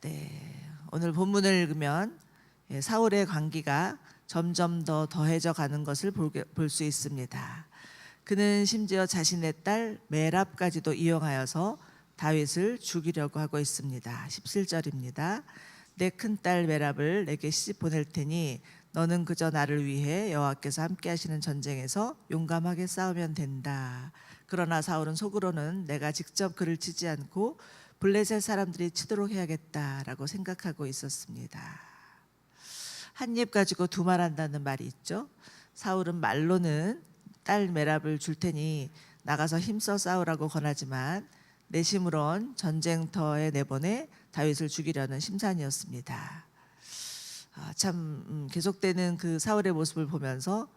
네, 오늘 본문을 읽으면 사울의 관계가 점점 더 더해져 가는 것을 볼 수 있습니다. 그는 심지어 자신의 딸 메랍까지도 이용하여서 다윗을 죽이려고 하고 있습니다. 17절입니다. 내 큰딸 메랍을 내게 시집 보낼 테니 너는 그저 나를 위해 여호와께서 함께 하시는 전쟁에서 용감하게 싸우면 된다. 그러나 사울은 속으로는 내가 직접 그를 치지 않고 블레셋 사람들이 치도록 해야겠다라고 생각하고 있었습니다. 한 입 가지고 두 말 한다는 말이 있죠. 사울은 말로는 딸 메랍을 줄 테니 나가서 힘써 싸우라고 권하지만 내심으론 전쟁터에 내보내 다윗을 죽이려는 심산이었습니다. 참 계속되는 그 사울의 모습을 보면서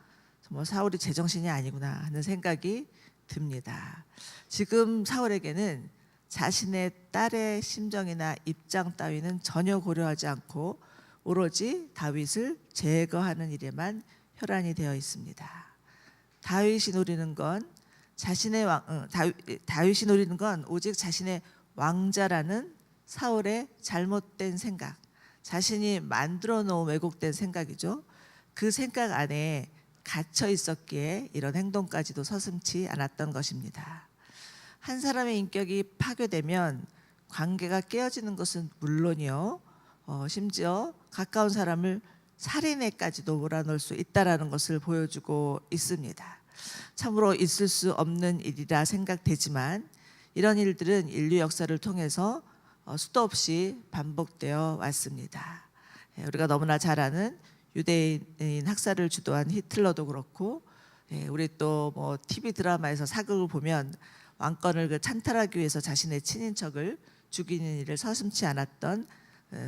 정말 사울이 제정신이 아니구나 하는 생각이 듭니다. 지금 사울에게는 자신의 딸의 심정이나 입장 따위는 전혀 고려하지 않고 오로지 다윗을 제거하는 일에만 혈안이 되어 있습니다. 다윗이 노리는 건 다윗이 노리는 건 오직 자신의 왕자라는 사울의 잘못된 생각, 자신이 만들어 놓은 왜곡된 생각이죠. 그 생각 안에 갇혀 있었기에 이런 행동까지도 서슴지 않았던 것입니다. 한 사람의 인격이 파괴되면 관계가 깨어지는 것은 물론이요, 심지어 가까운 사람을 살인에까지도 몰아넣을 수 있다라는 것을 보여주고 있습니다. 참으로 있을 수 없는 일이라 생각되지만 이런 일들은 인류 역사를 통해서 수도 없이 반복되어 왔습니다. 우리가 너무나 잘 아는 유대인 학살을 주도한 히틀러도 그렇고, 우리 또 뭐 TV 드라마에서 사극을 보면 왕권을 찬탈하기 위해서 자신의 친인척을 죽이는 일을 서슴지 않았던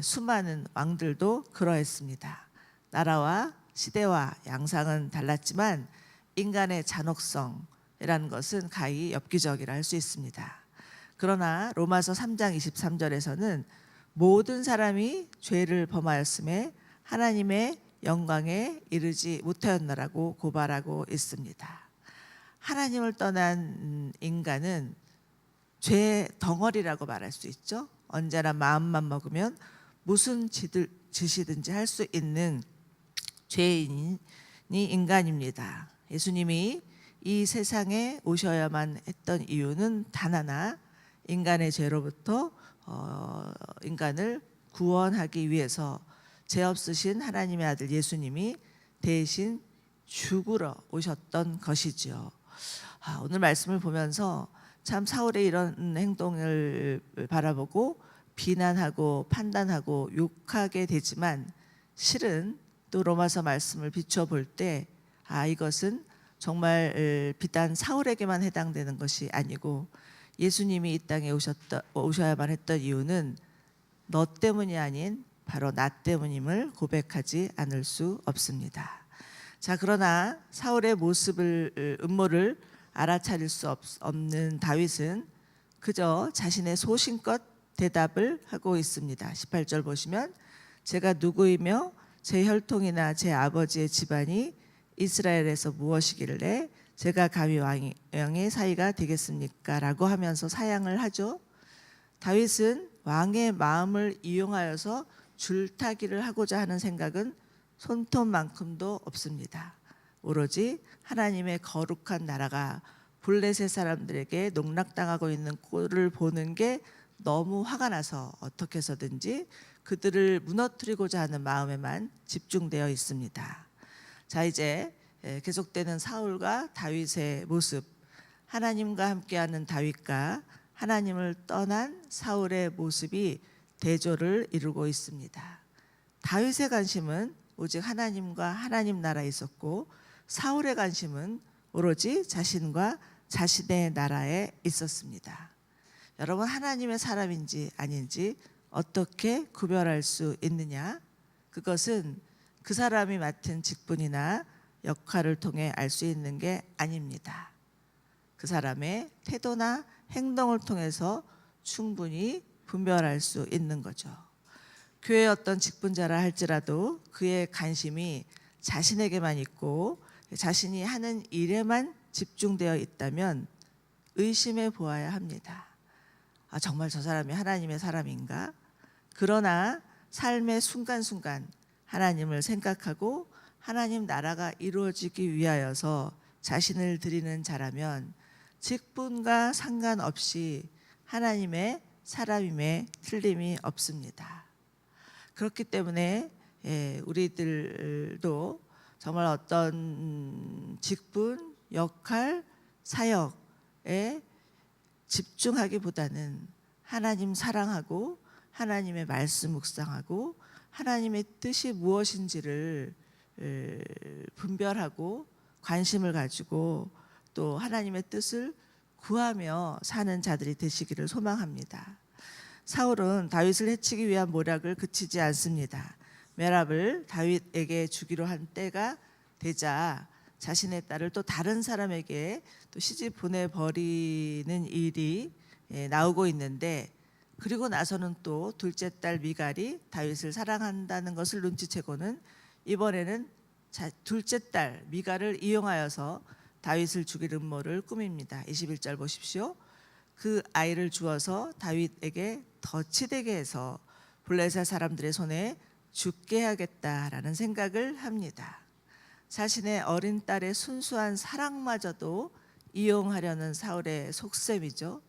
수많은 왕들도 그러했습니다. 나라와 시대와 양상은 달랐지만 인간의 잔혹성이라는 것은 가히 엽기적이라 할 수 있습니다. 그러나 로마서 3장 23절에서는 모든 사람이 죄를 범하였음에 하나님의 영광에 이르지 못하였나라고 고발하고 있습니다. 하나님을 떠난 인간은 죄의 덩어리라고 말할 수 있죠. 언제나 마음만 먹으면 무슨 짓이든지 할 수 있는 죄인이 인간입니다. 예수님이 이 세상에 오셔야만 했던 이유는 단 하나, 인간의 죄로부터 인간을 구원하기 위해서 죄 없으신 하나님의 아들 예수님이 대신 죽으러 오셨던 것이지요. 오늘 말씀을 보면서 참 사울의 이런 행동을 바라보고 비난하고 판단하고 욕하게 되지만 실은 또 로마서 말씀을 비춰볼 때 이것은 정말 비단 사울에게만 해당되는 것이 아니고 예수님이 이 땅에 오셔야만 했던 이유는 너 때문이 아닌 바로 나 때문임을 고백하지 않을 수 없습니다. 자, 그러나 사울의 음모를 알아차릴 수 없는 다윗은 그저 자신의 소신껏 대답을 하고 있습니다. 18절 보시면 제가 누구이며 제 혈통이나 제 아버지의 집안이 이스라엘에서 무엇이길래 제가 감히 왕의 사이가 되겠습니까? 라고 하면서 사양을 하죠. 다윗은 왕의 마음을 이용하여서 줄타기를 하고자 하는 생각은 손톱만큼도 없습니다. 오로지 하나님의 거룩한 나라가 블레셋 사람들에게 농락당하고 있는 꼴을 보는 게 너무 화가 나서 어떻게 해서든지 그들을 무너뜨리고자 하는 마음에만 집중되어 있습니다. 자, 이제 계속되는 사울과 다윗의 모습, 하나님과 함께하는 다윗과 하나님을 떠난 사울의 모습이 대조를 이루고 있습니다. 다윗의 관심은 오직 하나님과 하나님 나라에 있었고 사울의 관심은 오로지 자신과 자신의 나라에 있었습니다. 여러분, 하나님의 사람인지 아닌지 어떻게 구별할 수 있느냐? 그것은 그 사람이 맡은 직분이나 역할을 통해 알 수 있는 게 아닙니다. 그 사람의 태도나 행동을 통해서 충분히 분별할 수 있는 거죠. 교회의 어떤 직분자라 할지라도 그의 관심이 자신에게만 있고 자신이 하는 일에만 집중되어 있다면 의심해 보아야 합니다. 정말 저 사람이 하나님의 사람인가? 그러나 삶의 순간순간 하나님을 생각하고 하나님 나라가 이루어지기 위하여서 자신을 드리는 자라면 직분과 상관없이 하나님의 사람임에 틀림이 없습니다. 그렇기 때문에 우리들도 정말 어떤 직분, 역할, 사역에 집중하기보다는 하나님 사랑하고 하나님의 말씀 묵상하고 하나님의 뜻이 무엇인지를 분별하고 관심을 가지고 또 하나님의 뜻을 구하며 사는 자들이 되시기를 소망합니다. 사울은 다윗을 해치기 위한 모략을 그치지 않습니다. 메랍을 다윗에게 주기로 한 때가 되자 자신의 딸을 또 다른 사람에게 또 시집 보내버리는 일이 나오고 있는데, 그리고 나서는 또 둘째 딸 미갈이 다윗을 사랑한다는 것을 눈치채고는 이번에는 둘째 딸 미갈을 이용하여서 다윗을 죽일 음모를 꾸밉니다. 21절 보십시오. 그 아이를 주어서 다윗에게 덫이 해서 블레셋 사람들의 손에 죽게 하겠다라는 생각을 합니다. 자신의 어린 딸의 순수한 사랑마저도 이용하려는 사울의 속셈이죠.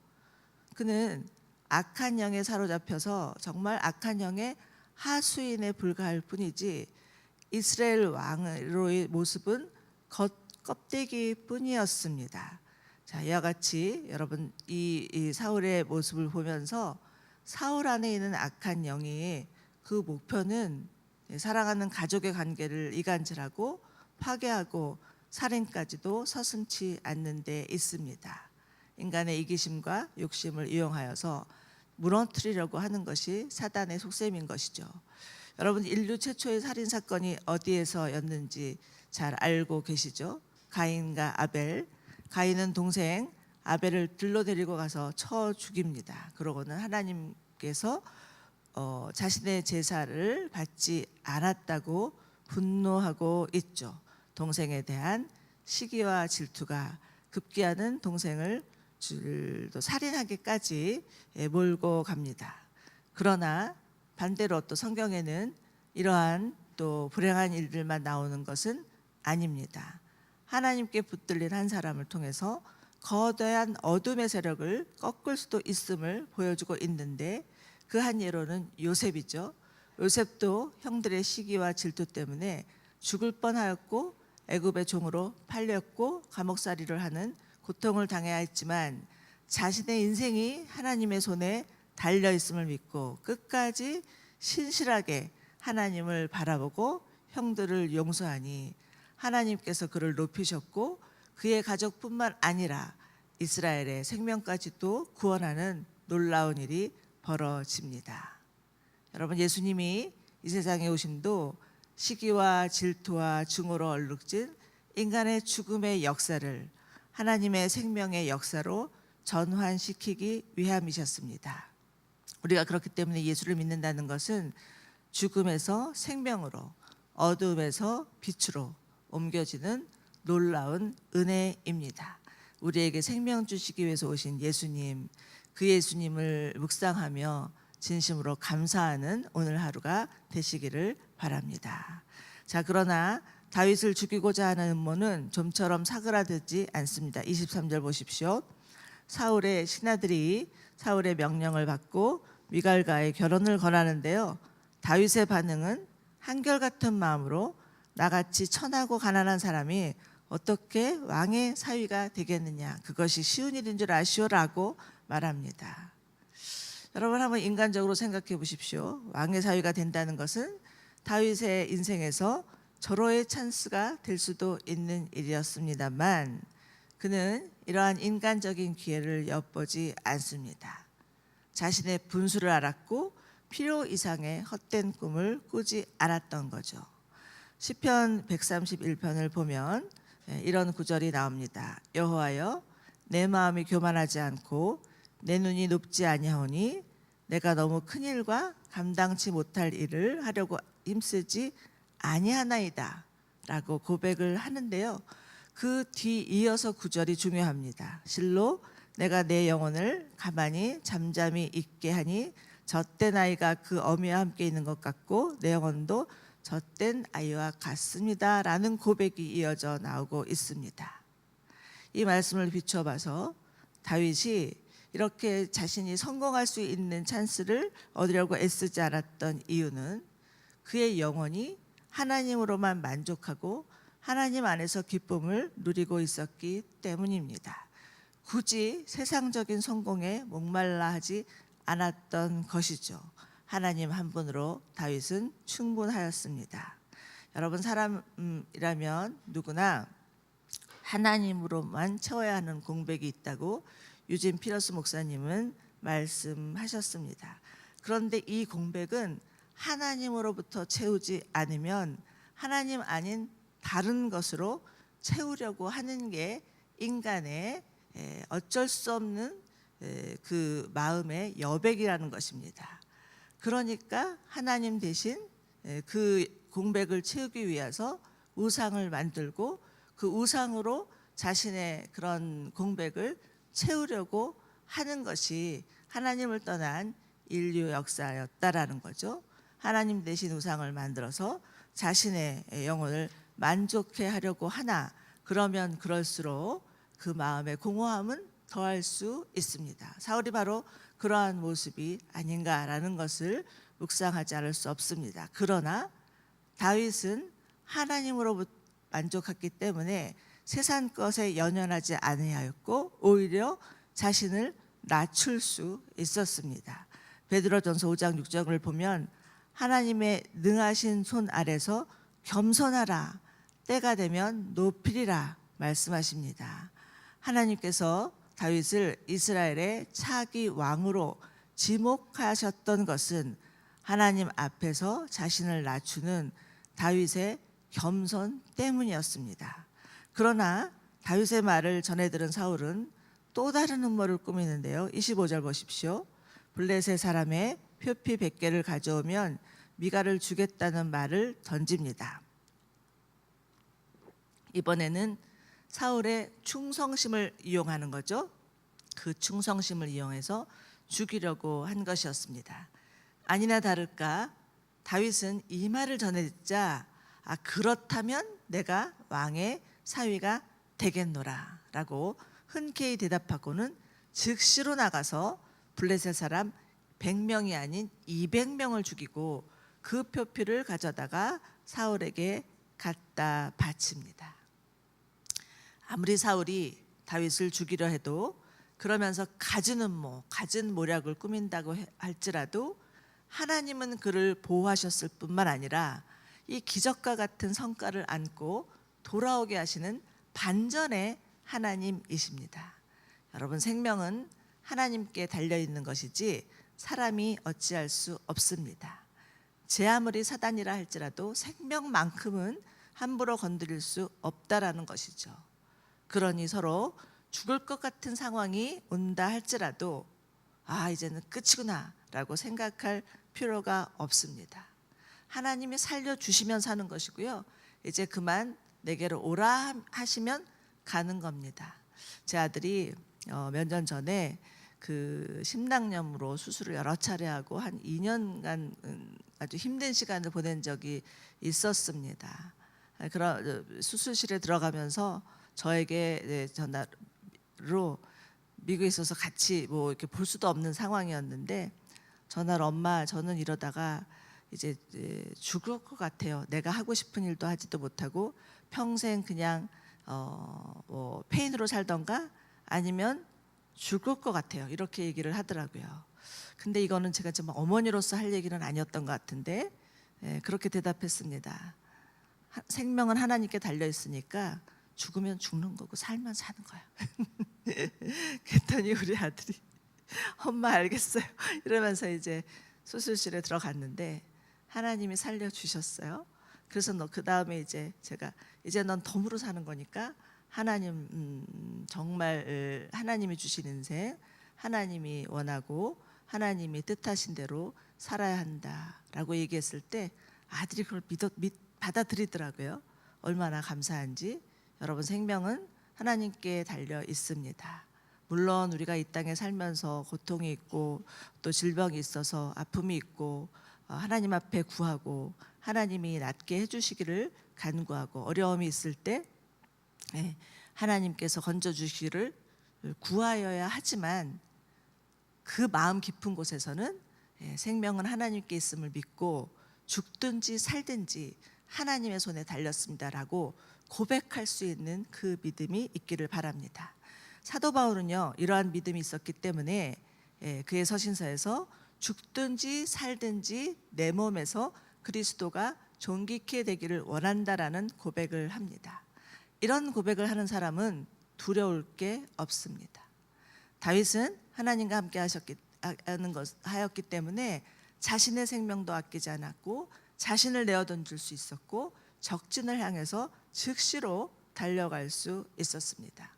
그는 악한 영에 사로잡혀서 정말 악한 영의 하수인에 불과할 뿐이지 이스라엘 왕으로의 모습은 껍데기뿐이었습니다. 자, 이와 같이 여러분 이 사울의 모습을 보면서 사울 안에 있는 악한 영이 그 목표는 사랑하는 가족의 관계를 이간질하고 파괴하고 살인까지도 서슴지 않는 데 있습니다. 인간의 이기심과 욕심을 이용하여서 무너뜨리려고 하는 것이 사단의 속셈인 것이죠. 여러분, 인류 최초의 살인 사건이 어디에서였는지 잘 알고 계시죠? 가인과 아벨. 가인은 동생 아벨을 들러 데리고 가서 쳐 죽입니다. 그러고는 하나님께서 자신의 제사를 받지 않았다고 분노하고 있죠. 동생에 대한 시기와 질투가 급기야는 동생을 살인하기까지 몰고 갑니다. 그러나 반대로 또 성경에는 이러한 또 불행한 일들만 나오는 것은 아닙니다. 하나님께 붙들린 한 사람을 통해서 거대한 어둠의 세력을 꺾을 수도 있음을 보여주고 있는데, 그 한 예로는 요셉이죠. 요셉도 형들의 시기와 질투 때문에 죽을 뻔하였고 애굽의 종으로 팔렸고 감옥살이를 하는 고통을 당해야 했지만 자신의 인생이 하나님의 손에 달려 있음을 믿고 끝까지 신실하게 하나님을 바라보고 형들을 용서하니 하나님께서 그를 높이셨고 그의 가족뿐만 아니라 이스라엘의 생명까지도 구원하는 놀라운 일이 벌어집니다. 여러분, 예수님이 이 세상에 오심도 시기와 질투와 증오로 얼룩진 인간의 죽음의 역사를 하나님의 생명의 역사로 전환시키기 위함이셨습니다. 우리가 그렇기 때문에 예수를 믿는다는 것은 죽음에서 생명으로, 어둠에서 빛으로 옮겨지는 놀라운 은혜입니다. 우리에게 생명 주시기 위해서 오신 예수님, 그 예수님을 묵상하며 진심으로 감사하는 오늘 하루가 되시기를 바랍니다. 자, 그러나 다윗을 죽이고자 하는 음모는 좀처럼 사그라들지 않습니다. 23절 보십시오. 사울의 신하들이 사울의 명령을 받고 미갈과의 결혼을 권하는데요, 다윗의 반응은 한결같은 마음으로 나같이 천하고 가난한 사람이 어떻게 왕의 사위가 되겠느냐, 그것이 쉬운 일인 줄 아시오라고 말합니다. 여러분, 한번 인간적으로 생각해 보십시오. 왕의 사위가 된다는 것은 다윗의 인생에서 절호의 찬스가 될 수도 있는 일이었습니다만 그는 이러한 인간적인 기회를 엿보지 않습니다. 자신의 분수를 알았고 필요 이상의 헛된 꿈을 꾸지 않았던 거죠. 시편 131편을 보면 이런 구절이 나옵니다. 여호와여, 내 마음이 교만하지 않고 내 눈이 높지 아니하오니 내가 너무 큰 일과 감당치 못할 일을 하려고 힘쓰지 아니하나이다 라고 고백을 하는데요, 그 뒤 이어서 구절이 중요합니다. 실로 내가 내 영혼을 가만히 잠잠히 있게 하니 젖된 아이가 그 어미와 함께 있는 것 같고 내 영혼도 젖된 아이와 같습니다라는 고백이 이어져 나오고 있습니다. 이 말씀을 비춰봐서 다윗이 이렇게 자신이 성공할 수 있는 찬스를 얻으려고 애쓰지 않았던 이유는 그의 영혼이 하나님으로만 만족하고 하나님 안에서 기쁨을 누리고 있었기 때문입니다. 굳이 세상적인 성공에 목말라 하지 않았던 것이죠. 하나님 한 분으로 다윗은 충분하였습니다. 여러분, 사람이라면 누구나 하나님으로만 채워야 하는 공백이 있다고 유진 피러스 목사님은 말씀하셨습니다. 그런데 이 공백은 하나님으로부터 채우지 않으면 하나님 아닌 다른 것으로 채우려고 하는 게 인간의 어쩔 수 없는 그 마음의 여백이라는 것입니다. 그러니까 하나님 대신 그 공백을 채우기 위해서 우상을 만들고 그 우상으로 자신의 그런 공백을 채우려고 하는 것이 하나님을 떠난 인류 역사였다라는 거죠. 하나님 대신 우상을 만들어서 자신의 영혼을 만족해 하려고 하나, 그러면 그럴수록 그 마음의 공허함은 더할 수 있습니다. 사울이 바로 그러한 모습이 아닌가라는 것을 묵상하지 않을 수 없습니다. 그러나 다윗은 하나님으로부터 만족했기 때문에 세상 것에 연연하지 아니하였고 오히려 자신을 낮출 수 있었습니다. 베드로전서 5장 6절을 보면 하나님의 능하신 손 아래서 겸손하라, 때가 되면 높이리라 말씀하십니다. 하나님께서 다윗을 이스라엘의 차기 왕으로 지목하셨던 것은 하나님 앞에서 자신을 낮추는 다윗의 겸손 때문이었습니다. 그러나 다윗의 말을 전해 들은 사울은 또 다른 음모를 꾸미는데요. 25절 보십시오. 블레셋 사람의 표피 100개를 가져오면 미갈을 주겠다는 말을 던집니다. 이번에는 사울의 충성심을 이용하는 거죠. 그 충성심을 이용해서 죽이려고 한 것이었습니다. 아니나 다를까 다윗은 이 말을 전해 듣자 그렇다면 내가 왕의 사위가 되겠노라 라고 흔쾌히 대답하고는 즉시로 나가서 블레셋 사람 100명이 아닌 200명을 죽이고 그 표피를 가져다가 사울에게 갖다 바칩니다. 아무리 사울이 다윗을 죽이려 해도 그러면서 갖은 음모, 갖은 모략을 꾸민다고 할지라도 하나님은 그를 보호하셨을 뿐만 아니라 이 기적과 같은 성과를 안고 돌아오게 하시는 반전의 하나님이십니다. 여러분, 생명은 하나님께 달려있는 것이지 사람이 어찌할 수 없습니다. 제 아무리 사단이라 할지라도 생명만큼은 함부로 건드릴 수 없다라는 것이죠. 그러니 서로 죽을 것 같은 상황이 온다 할지라도 이제는 끝이구나 라고 생각할 필요가 없습니다. 하나님이 살려주시면 사는 것이고요. 이제 그만 내게로 오라 하시면 가는 겁니다. 제 아들이 몇 년 전에 그 심낭염으로 수술을 여러 차례 하고 한 2년간 아주 힘든 시간을 보낸 적이 있었습니다. 그런 수술실에 들어가면서 저에게 전화로 미국에 있어서 같이 뭐 이렇게 볼 수도 없는 상황이었는데 전화로 엄마 저는 이러다가 이제 죽을 것 같아요. 내가 하고 싶은 일도 하지도 못하고 평생 그냥 뭐 페인으로 살던가 아니면 죽을 것 같아요. 이렇게 얘기를 하더라고요. 근데 이거는 제가 좀 어머니로서 할 얘기는 아니었던 것 같은데 그렇게 대답했습니다. 생명은 하나님께 달려 있으니까 죽으면 죽는 거고 살면 사는 거야. 그랬더니 우리 아들이 엄마 알겠어요 이러면서 이제 수술실에 들어갔는데 하나님이 살려주셨어요. 그래서 그 다음에 이제 제가 이제 넌 덤으로 사는 거니까 하나님 정말 하나님이 주신 인생 하나님이 원하고 하나님이 뜻하신 대로 살아야 한다라고 얘기했을 때 아들이 그걸 받아들이더라고요. 얼마나 감사한지. 여러분, 생명은 하나님께 달려 있습니다. 물론 우리가 이 땅에 살면서 고통이 있고 또 질병이 있어서 아픔이 있고 하나님 앞에 구하고 하나님이 낫게 해주시기를 간구하고 어려움이 있을 때 하나님께서 건져주시기를 구하여야 하지만 그 마음 깊은 곳에서는 생명은 하나님께 있음을 믿고 죽든지 살든지 하나님의 손에 달렸습니다라고 고백할 수 있는 그 믿음이 있기를 바랍니다. 사도 바울은요 이러한 믿음이 있었기 때문에 그의 서신서에서 죽든지 살든지 내 몸에서 그리스도가 존귀케 되기를 원한다라는 고백을 합니다. 이런 고백을 하는 사람은 두려울 게 없습니다. 다윗은 하나님과 함께 하였기 때문에 자신의 생명도 아끼지 않았고 자신을 내어던질 수 있었고 적진을 향해서 즉시로 달려갈 수 있었습니다.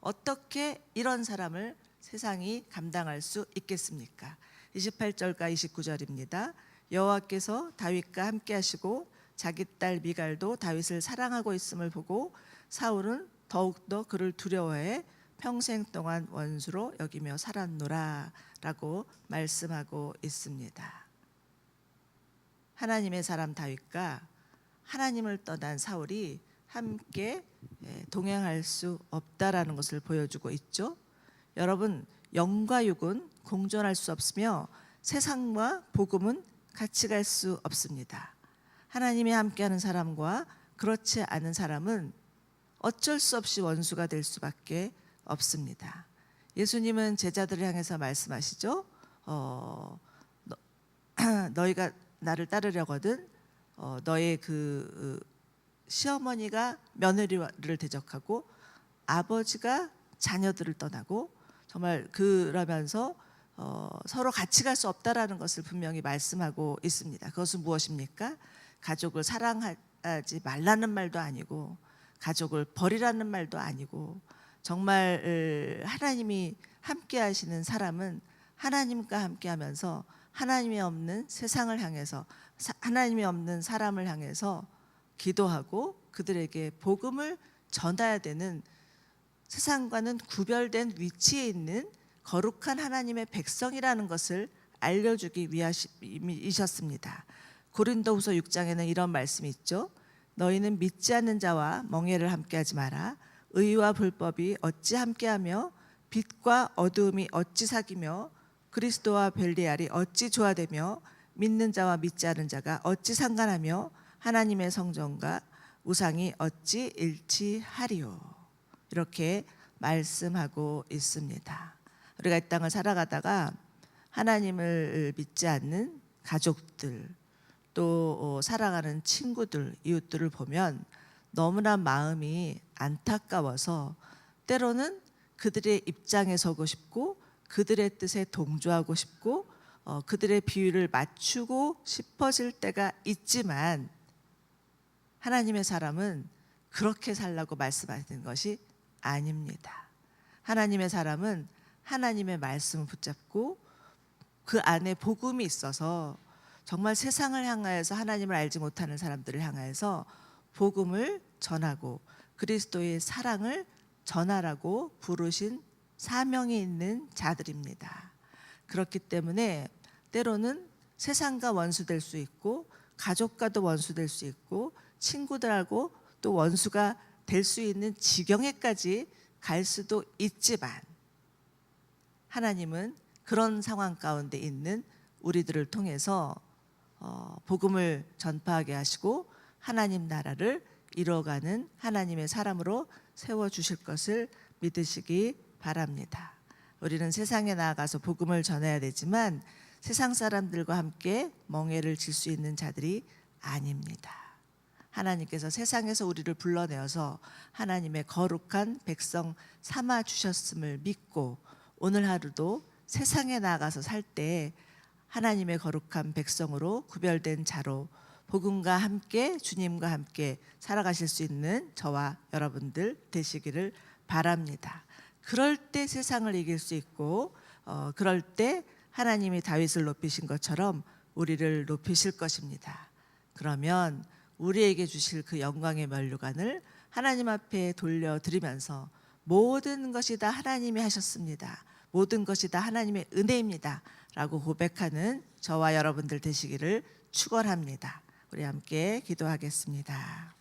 어떻게 이런 사람을 세상이 감당할 수 있겠습니까? 28절과 29절입니다. 여호와께서 다윗과 함께 하시고 자기 딸 미갈도 다윗을 사랑하고 있음을 보고 사울은 더욱더 그를 두려워해 평생 동안 원수로 여기며 살았노라 라고 말씀하고 있습니다. 하나님의 사람 다윗과 하나님을 떠난 사울이 함께 동행할 수 없다라는 것을 보여주고 있죠. 여러분, 영과 육은 공존할 수 없으며 세상과 복음은 같이 갈 수 없습니다. 하나님이 함께하는 사람과 그렇지 않은 사람은 어쩔 수 없이 원수가 될 수밖에 없습니다. 예수님은 제자들을 향해서 말씀하시죠. 너희가 나를 따르려거든 너의 그 시어머니가 며느리를 대적하고 아버지가 자녀들을 떠나고 정말 그러면서 서로 같이 갈 수 없다라는 것을 분명히 말씀하고 있습니다. 그것은 무엇입니까? 가족을 사랑하지 말라는 말도 아니고 가족을 버리라는 말도 아니고 정말 하나님이 함께 하시는 사람은 하나님과 함께 하면서 하나님이 없는 세상을 향해서 하나님이 없는 사람을 향해서 기도하고 그들에게 복음을 전해야 되는 세상과는 구별된 위치에 있는 거룩한 하나님의 백성이라는 것을 알려주기 위하셨습니다. 고린도후서 6장에는 이런 말씀이 있죠. 너희는 믿지 않는 자와 멍에를 함께하지 마라. 의와 불법이 어찌 함께하며 빛과 어두움이 어찌 사귀며 그리스도와 벨리알이 어찌 조화되며 믿는 자와 믿지 않은 자가 어찌 상관하며 하나님의 성전과 우상이 어찌 일치하리요. 이렇게 말씀하고 있습니다. 우리가 이 땅을 살아가다가 하나님을 믿지 않는 가족들 또 사랑하는 친구들 이웃들을 보면 너무나 마음이 안타까워서 때로는 그들의 입장에 서고 싶고 그들의 뜻에 동조하고 싶고 그들의 비위를 맞추고 싶어질 때가 있지만 하나님의 사람은 그렇게 살라고 말씀하시는 것이 아닙니다. 하나님의 사람은 하나님의 말씀을 붙잡고 그 안에 복음이 있어서 정말 세상을 향하여서 하나님을 알지 못하는 사람들을 향하여서 복음을 전하고 그리스도의 사랑을 전하라고 부르신 사명이 있는 자들입니다. 그렇기 때문에 때로는 세상과 원수될 수 있고 가족과도 원수될 수 있고 친구들하고 또 원수가 될 수 있는 지경에까지 갈 수도 있지만 하나님은 그런 상황 가운데 있는 우리들을 통해서 복음을 전파하게 하시고 하나님 나라를 이뤄가는 하나님의 사람으로 세워주실 것을 믿으시기 바랍니다. 우리는 세상에 나아가서 복음을 전해야 되지만 세상 사람들과 함께 멍에를 질 수 있는 자들이 아닙니다. 하나님께서 세상에서 우리를 불러내어서 하나님의 거룩한 백성 삼아 주셨음을 믿고 오늘 하루도 세상에 나아가서 살 때 하나님의 거룩한 백성으로 구별된 자로 복음과 함께 주님과 함께 살아가실 수 있는 저와 여러분들 되시기를 바랍니다. 그럴 때 세상을 이길 수 있고 그럴 때 하나님이 다윗을 높이신 것처럼 우리를 높이실 것입니다. 그러면 우리에게 주실 그 영광의 면류관을 하나님 앞에 돌려드리면서 모든 것이 다 하나님이 하셨습니다. 모든 것이 다 하나님의 은혜입니다. 라고 고백하는 저와 여러분들 되시기를 축원합니다. 우리 함께 기도하겠습니다.